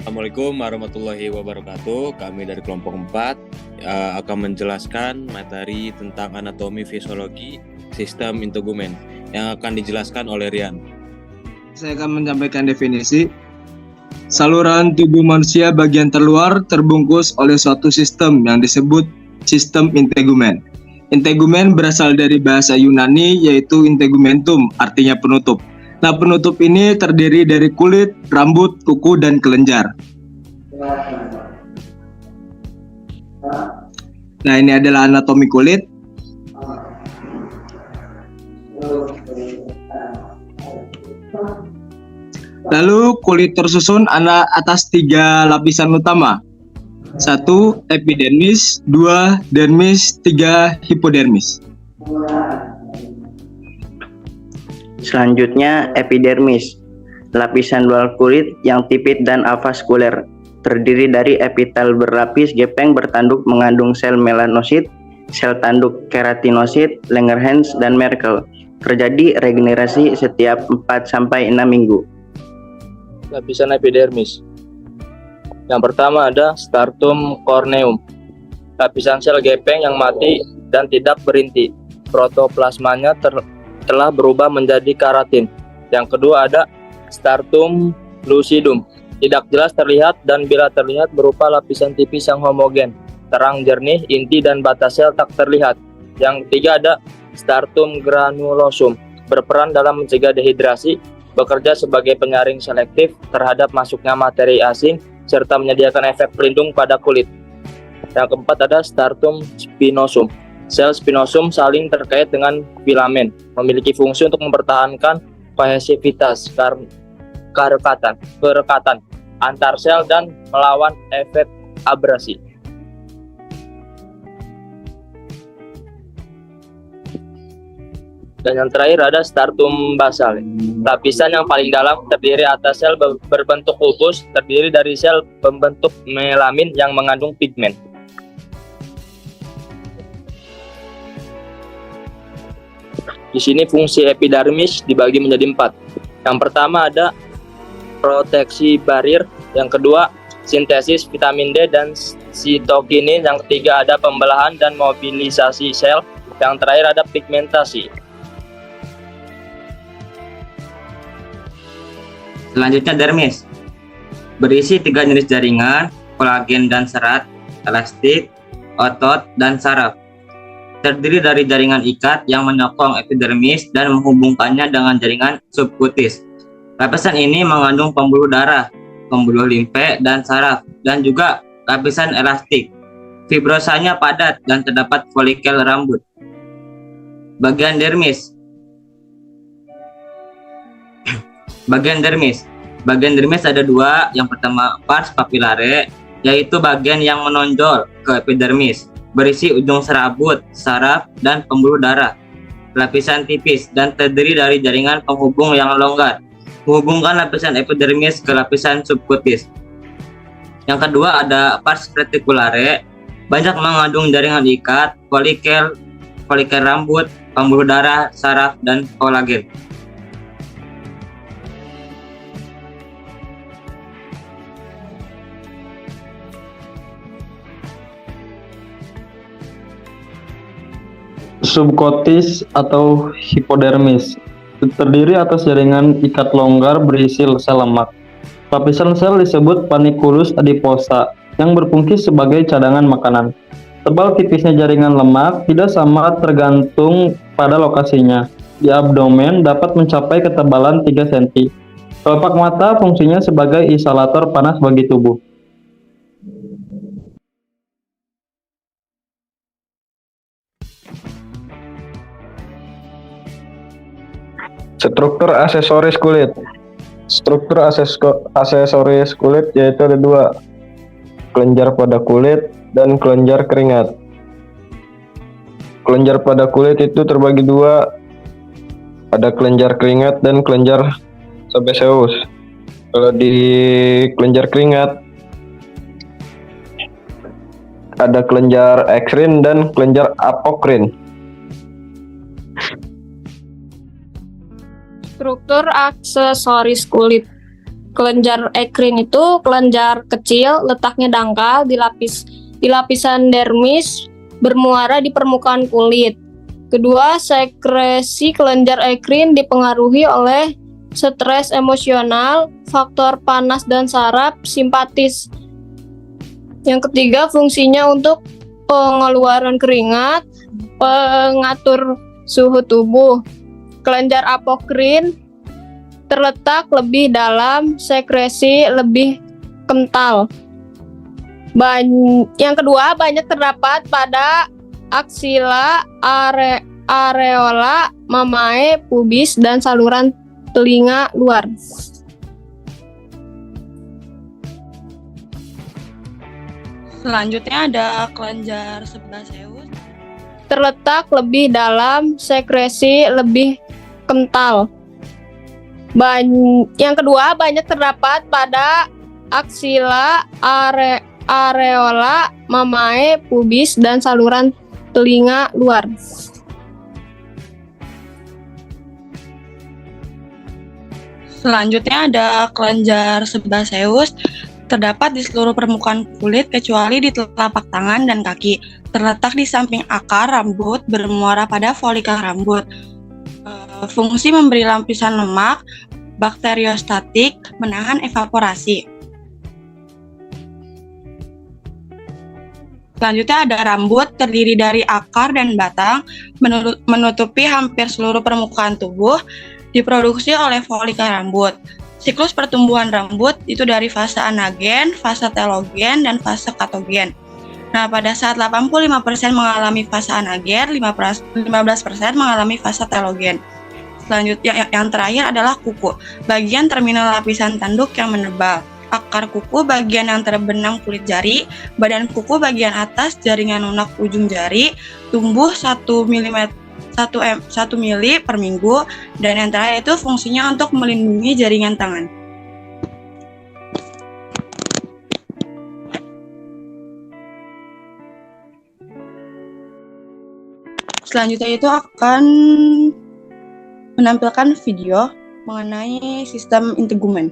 Assalamualaikum warahmatullahi wabarakatuh. Kami dari kelompok 4 akan menjelaskan materi tentang anatomi fisiologi sistem integumen yang akan dijelaskan oleh Rian. Saya akan menyampaikan definisi. Saluran tubuh manusia bagian terluar terbungkus oleh suatu sistem yang disebut sistem integumen. Integumen berasal dari bahasa Yunani yaitu integumentum, artinya penutup. Nah, penutup ini terdiri dari kulit, rambut, kuku, dan kelenjar. Nah, ini adalah anatomi kulit. Lalu kulit tersusun atas 3 lapisan utama. 1. Epidermis, 2. Dermis, 3. Hipodermis. Selanjutnya, epidermis, lapisan luar kulit yang tipis dan avaskuler, terdiri dari epitel berlapis gepeng bertanduk mengandung sel melanosit, sel tanduk keratinosit, Langerhans, dan Merkel. Terjadi regenerasi setiap 4-6 minggu. Lapisan epidermis. Yang pertama ada stratum corneum, lapisan sel gepeng yang mati dan tidak berinti. Protoplasmanya telah berubah menjadi keratin. Yang kedua ada stratum lucidum, tidak jelas terlihat dan bila terlihat berupa lapisan tipis yang homogen, terang jernih, inti dan batas sel tak terlihat. Yang ketiga ada stratum granulosum, berperan dalam mencegah dehidrasi, bekerja sebagai penyaring selektif terhadap masuknya materi asing, serta menyediakan efek pelindung pada kulit. Yang keempat ada stratum spinosum. Sel spinosum saling terkait dengan filamen, memiliki fungsi untuk mempertahankan kohesivitas, kerekatan antar sel dan melawan efek abrasi. Dan yang terakhir ada stratum basal. Lapisan yang paling dalam terdiri atas sel berbentuk kubus, terdiri dari sel pembentuk melamin yang mengandung pigmen. Di sini fungsi epidermis dibagi menjadi 4. Yang pertama ada proteksi barir, yang kedua sintesis vitamin D dan sitokinin, yang ketiga ada pembelahan dan mobilisasi sel, yang terakhir ada pigmentasi. Selanjutnya dermis, berisi 3 jenis jaringan, kolagen dan serat, elastik, otot, dan saraf. Terdiri dari jaringan ikat yang menyokong epidermis dan menghubungkannya dengan jaringan subkutis. Lapisan ini mengandung pembuluh darah, pembuluh limfe, dan saraf, dan juga lapisan elastik. Fibrosanya padat dan terdapat folikel rambut. Bagian dermis. Bagian dermis ada 2. Yang pertama pars papillare, yaitu bagian yang menonjol ke epidermis, berisi ujung serabut, saraf, dan pembuluh darah. Lapisan tipis dan terdiri dari jaringan penghubung yang longgar, menghubungkan lapisan epidermis ke lapisan subkutis. Yang kedua ada pars reticulare, banyak mengandung jaringan ikat, folikel rambut, pembuluh darah, saraf, dan kolagen. Subkutis atau hipodermis terdiri atas jaringan ikat longgar berisi sel lemak. Lapisan sel disebut paniculus adiposa yang berfungsi sebagai cadangan makanan. Tebal tipisnya jaringan lemak tidak sama tergantung pada lokasinya. Di abdomen dapat mencapai ketebalan 3 cm. Kelopak mata fungsinya sebagai isolator panas bagi tubuh. Struktur aksesoris kulit. Struktur aksesoris kulit yaitu ada 2, kelenjar pada kulit dan kelenjar keringat. Kelenjar pada kulit itu terbagi 2, ada kelenjar keringat dan kelenjar sebaceus. Kalau di kelenjar keringat ada kelenjar ekrin dan kelenjar apokrin. Struktur aksesoris kulit. Kelenjar ekrin itu kelenjar kecil, letaknya dangkal di lapisan dermis, bermuara di permukaan kulit. Kedua, sekresi kelenjar ekrin dipengaruhi oleh stres emosional, faktor panas dan saraf simpatis. Yang ketiga, fungsinya untuk pengeluaran keringat, pengatur suhu tubuh. Kelenjar apokrin terletak lebih dalam, sekresi lebih kental. Yang kedua, banyak terdapat pada aksila, areola, mamae, pubis, dan saluran telinga luar. Selanjutnya ada kelenjar sebaseus. Terletak lebih dalam, sekresi lebih kental. Yang kedua, banyak terdapat pada aksila, areola, mamae, pubis, dan saluran telinga luar. Selanjutnya ada kelenjar sebaseus. Terdapat di seluruh permukaan kulit kecuali di telapak tangan dan kaki. Terletak di samping akar rambut, bermuara pada folikel rambut. Fungsi memberi lapisan lemak, bakteriostatik, menahan evaporasi. Selanjutnya ada rambut, terdiri dari akar dan batang, menutupi hampir seluruh permukaan tubuh, diproduksi oleh folikel rambut. Siklus pertumbuhan rambut itu dari fase anagen, fase telogen, dan fase katogen. Nah, pada saat 85% mengalami fase anagen, 15% mengalami fase telogen. Selanjutnya yang terakhir adalah kuku, bagian terminal lapisan tanduk yang menebal. Akar kuku bagian yang terbenam kulit jari, badan kuku bagian atas jaringan lunak ujung jari, tumbuh 1 mili per minggu, dan yang terakhir itu fungsinya untuk melindungi jaringan tangan. Selanjutnya itu akan menampilkan video mengenai sistem integumen.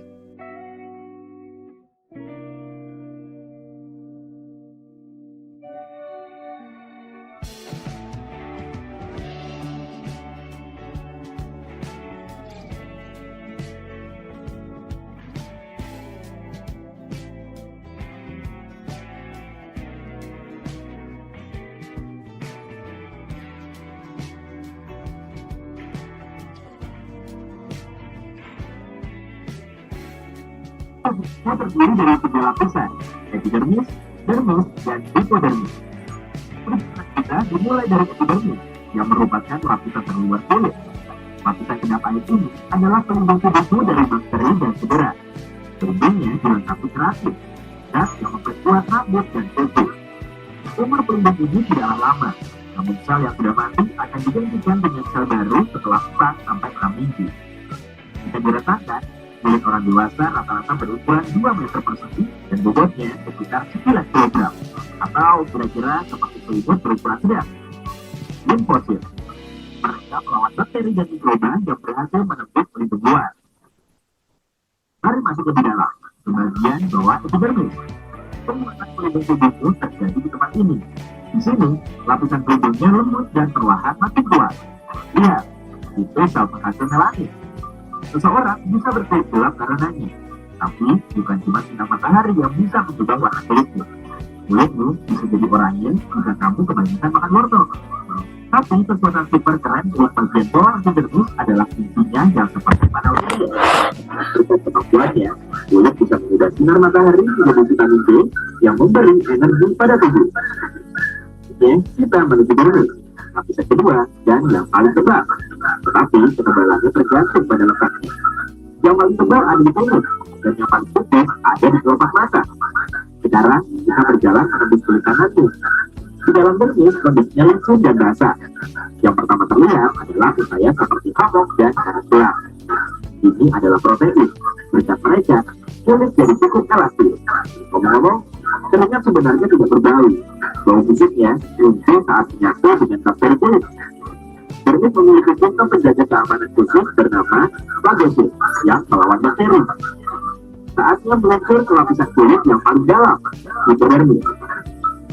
Yang terdiri dari 3 lapisan, epidermis, dermis, dan hipodermis. Perjalanan kita dimulai dari epidermis, yang merupakan lapisan terluar kulit. Lapisan kedap air ini adalah pelindung tubuh dari bakteri dan cedera. Pelindungnya dilengkapi keratin, zat yang memperkuat rambut dan kuku. Umur pelindung ini tidaklah lama, namun sel yang sudah mati akan digantikan dengan sel baru setelah 4-6 minggu. Jika diratakan, kulit orang dewasa rata-rata berukuran 2 meter persegi dan bobotnya sekitar 9 kg, atau kira-kira seperti selimut berukuran sedang. Limfosit, mereka melawan bakteri dan mikroba yang berhasil menembus pelindung luar. Mari masuk lebih dalam, ke bagian bawah epidermis. Pembuatan pelindung tubuhmu terjadi di tempat ini. Di sini, lapisan pelindungnya lembut dan perlahan makin kuat. Lihat, itu sel penghasil melanin. Seseorang bisa berkulit gelap karenanya, tapi bukan cuma sinar matahari yang bisa mengubah warna kulitmu. Kulitmu bisa jadi oranye jika kamu kebanyakan makan wortel. Tapi kekuatan super keren buat bagian bawah epidermis adalah intinya yang seperti panel surya. Berkat kemampuannya, kulit bisa mengubah sinar matahari menjadi vitamin D yang memberi energi pada tubuh. Oke, kita menuju dermis, lapisan kedua dan yang paling tebal. Tetapi ketebalannya tergantung pada letaknya. Yang paling tebal ada di kulit, dan yang paling tipis ada di kelopak mata. Sekarang kita berjalan menembus kulit kananmu. Di dalam dermis kondisinya langsung dan basah. Yang pertama terlihat adalah upaya seperti hamok dan karat tulang. Ini adalah protein. Berkat mereka, kulit jadi cukup elastis. Ngomong-ngomong, keringat sebenarnya tidak berbau. Bau fisiknya muncul saat menyatu dengan bakteri kulit. Dermis memiliki sistem penjaga keamanan khusus bernama fagosit yang melawan bakteri. saatnya meluncur ke lapisan kulit yang paling dalam, epidermis.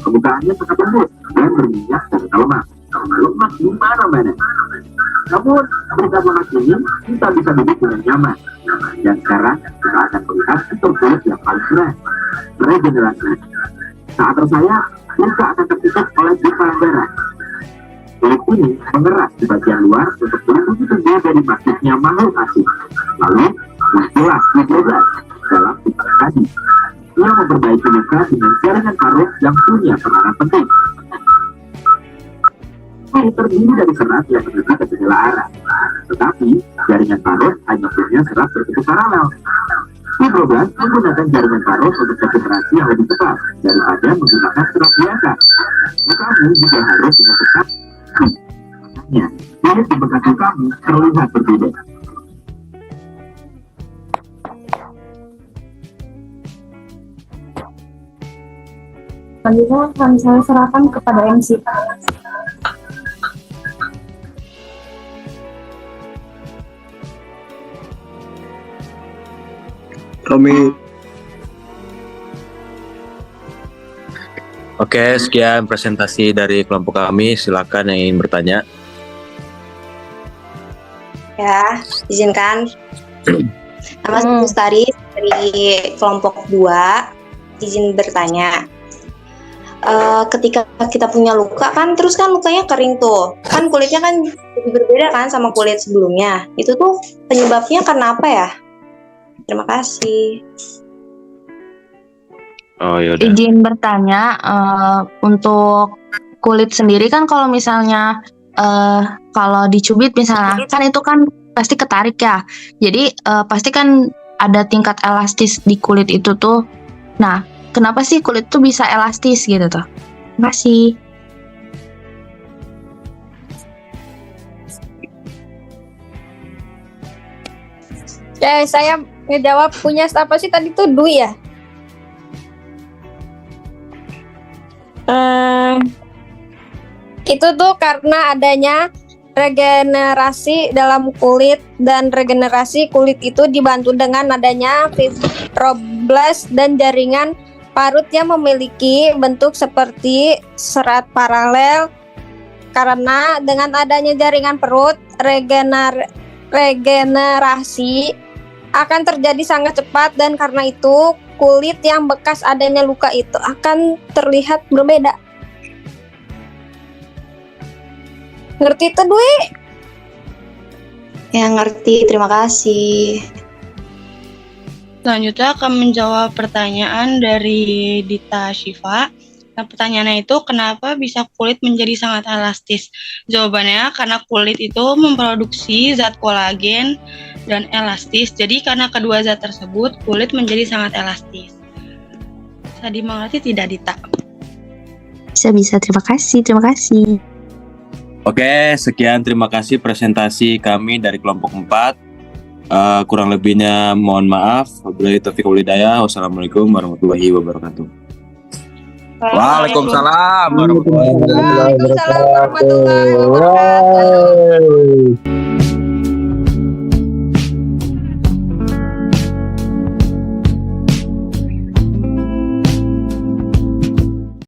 Permukaannya sangat lembut dan berminyak serta lemak. Lemak di mana-mana. Namun, berkat lemak ini, kita bisa duduk dengan nyaman. Dan sekarang, kita akan melihat fitur kulit yang paling keren, regenerasi. Saat tersayat, luka akan tertutup oleh gumpalan darah. Kulit ini mengeras di bagian luar untuk melindungi tubuh dari masuknya makhluk asing. Lalu, muncullah fibroblast dalam tubuh tadi. Ia memperbaiki luka dengan jaringan parut yang punya peranan penting. Kulit terdiri dari serat yang menuju ke segala arah, tetapi jaringan parut hanya punya serat berbentuk paralel. Fibroblast menggunakan jaringan parut untuk konsentrasi yang lebih cepat daripada menggunakan serat biasa. Kamu juga harus menentukan makanya kulit di bekas kamu terlihat berbeda. Selanjutnya akan saya serahkan kepada MC. Romi. Oke, sekian presentasi dari kelompok kami. Silakan yang ingin bertanya. Ya, izinkan. Nama saya Lestari dari kelompok 2. Izin bertanya. Ketika kita punya luka kan, terus kan lukanya kering tuh. Kan kulitnya kan jadi berbeda kan sama kulit sebelumnya. Itu tuh penyebabnya karena apa ya? Terima kasih. Oh, yaudah. Izin bertanya, untuk kulit sendiri kan kalau misalnya kalau dicubit misalnya kan itu kan pasti ketarik ya. Jadi pasti kan ada tingkat elastis di kulit itu tuh. Nah, kenapa sih kulit tuh bisa elastis gitu tuh? Terima kasih. Ya, saya ngejawab punya apa sih tadi tuh Dwi ya? Itu tuh karena adanya regenerasi dalam kulit, dan regenerasi kulit itu dibantu dengan adanya fibroblast dan jaringan parut yang memiliki bentuk seperti serat paralel. Karena dengan adanya jaringan perut, regenerasi akan terjadi sangat cepat, dan karena itu kulit yang bekas adanya luka itu akan terlihat berbeda. Ngerti itu, Dwi? Ya, ngerti. Terima kasih. Selanjutnya akan menjawab pertanyaan dari Dita Syifa. Nah, pertanyaannya itu, kenapa bisa kulit menjadi sangat elastis? Jawabannya, karena kulit itu memproduksi zat kolagen dan elastis. Jadi, karena kedua zat tersebut, kulit menjadi sangat elastis. Bisa dimengerti tidak, Dita? Bisa. Terima kasih. Oke, sekian terima kasih presentasi kami dari kelompok 4. Kurang lebihnya mohon maaf. Wabillahi taufiq wal hidayah. Wassalamualaikum warahmatullahi wabarakatuh. Waalaikumsalam Waalaikumsalam warahmatullahi wabarakatuh.